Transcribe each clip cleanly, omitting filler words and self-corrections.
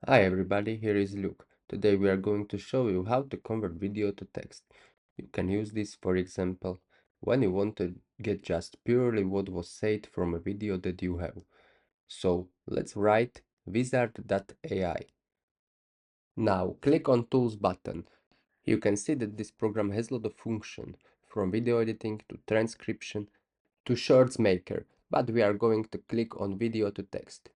Hi everybody, here is Luke. Today we are going to show you how to convert video to text. You can use this, for example, when you want to get just purely what was said from a video that you have. So let's write Vizard.ai. Now click on Tools button. You can see that this program has a lot of function, from video editing to transcription to shorts maker, but we are going to click on video to text.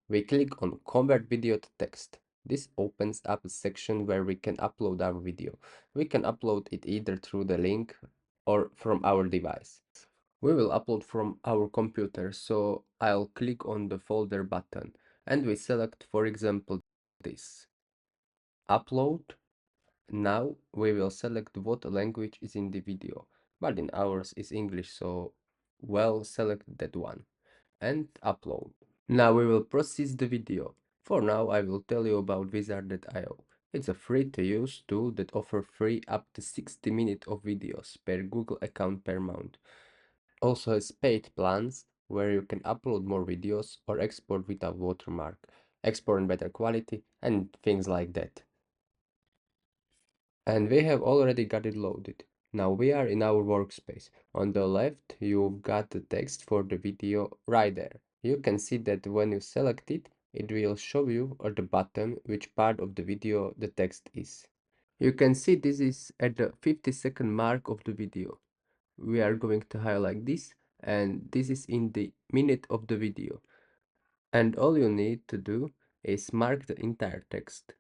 We click on convert video to text. This opens up a section where we can upload our video. We can upload it either through the link or from our device. We will upload from our computer, so I'll click on the folder button and we select, for example, this. Upload. Now we will select what language is in the video, but in ours is English, so well, select that one and upload. Now we will process the video. For now I will tell you about Vizard.io. It's a free to use tool that offers free up to 60 minutes of videos per Google account per month. Also has paid plans where you can upload more videos or export without watermark, export in better quality and things like that. And we have already got it loaded. Now we are in our workspace. On the left, you've got the text for the video right there. You can see that when you select it, it will show you at the bottom which part of the video the text is. You can see this is at the 50-second mark of the video. We are going to highlight this, and this is in the minute of the video. And all you need to do is mark the entire text.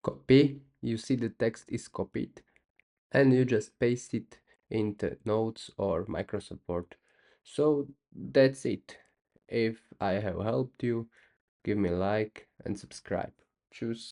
Copy, you see the text is copied, and you just paste it into Notes or Microsoft Word. So that's it. If I have helped you, give me a like and subscribe. Choose.